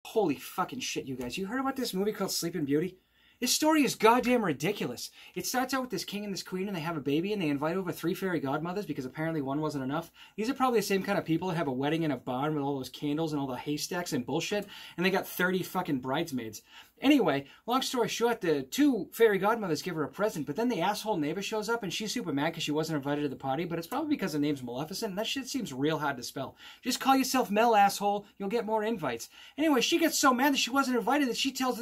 Holy fucking shit, you guys. You heard about this movie called Sleeping Beauty? This story is goddamn ridiculous. It starts out with this king and this queen, and they have a baby, and they invite over 3 fairy godmothers because apparently one wasn't enough. These are probably the same kind of people that have a wedding in a barn with all those candles and all the haystacks and bullshit, and they got 30 fucking bridesmaids. Anyway, long story short, the 2 fairy godmothers give her a present, but then the asshole neighbor shows up, and she's super mad because she wasn't invited to the party, but it's probably because her name's Maleficent, and that shit seems real hard to spell. Just call yourself Mel, asshole. You'll get more invites. Anyway, she gets so mad that she wasn't invited that she tells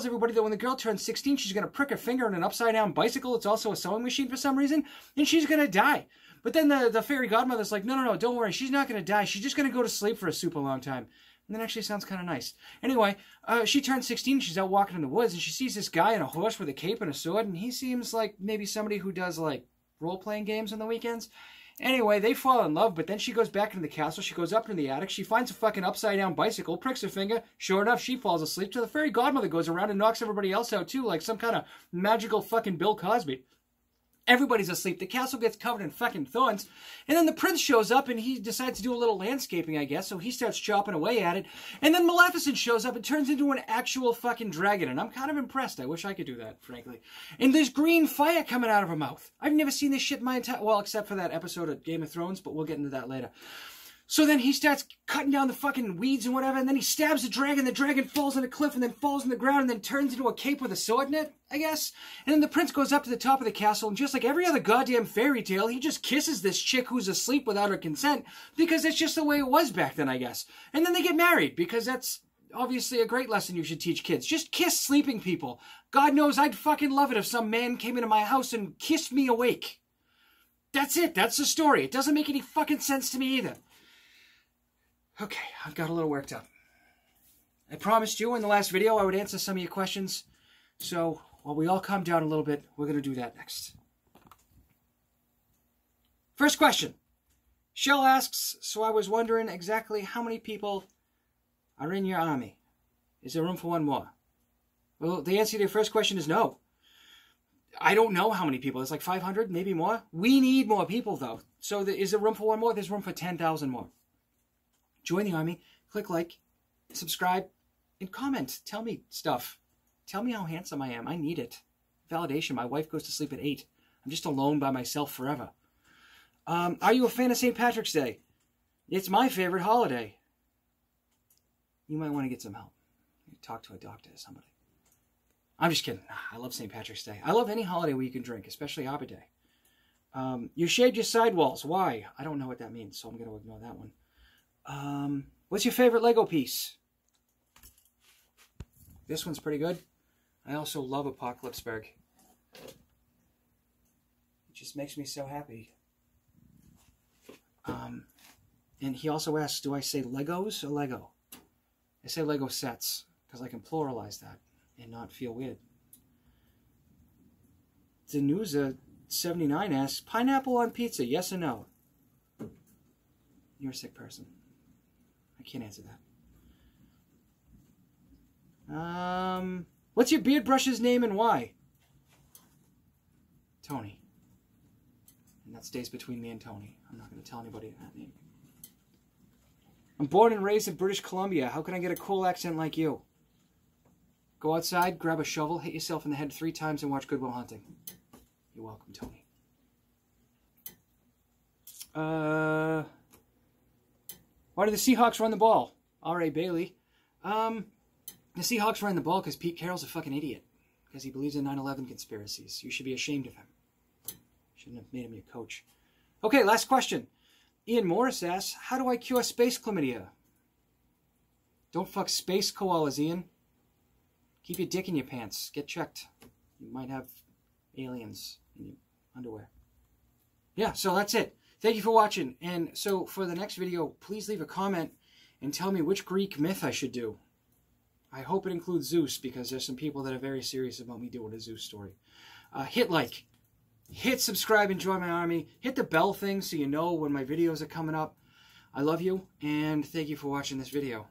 everybody that when the girl turns 16, she's going to prick her finger in an upside-down bicycle. It's also a sewing machine for some reason, and she's going to die. But then the fairy godmother's like, no, don't worry. She's not going to die. She's just going to go to sleep for a super long time. And that actually sounds kind of nice. Anyway, she turns 16, she's out walking in the woods, and she sees this guy on a horse with a cape and a sword, and he seems like maybe somebody who does, like, role-playing games on the weekends. Anyway, they fall in love, but then she goes back into the castle, she goes up into the attic, she finds a fucking upside-down bicycle, pricks her finger, sure enough, she falls asleep, so the fairy godmother goes around and knocks everybody else out, too, like some kind of magical fucking Bill Cosby. Everybody's asleep. The castle gets covered in fucking thorns. And then the prince shows up and he decides to do a little landscaping, I guess. So he starts chopping away at it. And then Maleficent shows up and turns into an actual fucking dragon. And I'm kind of impressed. I wish I could do that, frankly. And there's green fire coming out of her mouth. I've never seen this shit in my entire... Well, except for that episode of Game of Thrones, but we'll get into that later. So then he starts cutting down the fucking weeds and whatever, and then he stabs the dragon falls on a cliff and then falls on the ground and then turns into a cape with a sword in it, I guess. And then the prince goes up to the top of the castle, and just like every other goddamn fairy tale, he just kisses this chick who's asleep without her consent, because that's just the way it was back then, I guess. And then they get married, because that's obviously a great lesson you should teach kids. Just kiss sleeping people. God knows I'd fucking love it if some man came into my house and kissed me awake. That's it. That's the story. It doesn't make any fucking sense to me either. Okay, I've got a little worked up. I promised you in the last video I would answer some of your questions. So, while we all calm down a little bit, we're going to do that next. First question. Shell asks, so I was wondering exactly how many people are in your army. Is there room for one more? Well, the answer to your first question is no. I don't know how many people. It's like 500, maybe more. We need more people, though. So is there room for one more? There's room for 10,000 more. Join the army, click like, subscribe, and comment. Tell me stuff. Tell me how handsome I am. I need it. Validation. My wife goes to sleep at 8. I'm just alone by myself forever. Are you a fan of St. Patrick's Day? It's my favorite holiday. You might want to get some help. Talk to a doctor or somebody. I'm just kidding. I love St. Patrick's Day. I love any holiday where you can drink, especially Arbor Day. You shaved your sidewalls. Why? I don't know what that means, so I'm going to ignore that one. What's your favorite Lego piece? This one's pretty good. I also love Apocalypseburg. It just makes me so happy. And he also asks, do I say Legos or Lego? I say Lego sets, because I can pluralize that and not feel weird. Danusa79 asks, pineapple on pizza, yes or no? You're a sick person. I can't answer that. What's your beard brush's name and why? Tony. And that stays between me and Tony. I'm not going to tell anybody that name. I'm born and raised in British Columbia. How can I get a cool accent like you? Go outside, grab a shovel, hit yourself in the head 3 times, and watch Good Will Hunting. You're welcome, Tony. Why do the Seahawks run the ball? R.A. Bailey. The Seahawks run the ball because Pete Carroll's a fucking idiot. Because he believes in 9/11 conspiracies. You should be ashamed of him. Shouldn't have made him your coach. Okay, last question. Ian Morris asks, how do I cure space chlamydia? Don't fuck space koalas, Ian. Keep your dick in your pants. Get checked. You might have aliens in your underwear. Yeah, so that's it. Thank you for watching. And so for the next video, please leave a comment and tell me which Greek myth I should do. I hope it includes Zeus, because there's some people that are very serious about me doing a Zeus story. Hit like. Hit subscribe and join my army. Hit the bell thing so you know when my videos are coming up. I love you, and thank you for watching this video.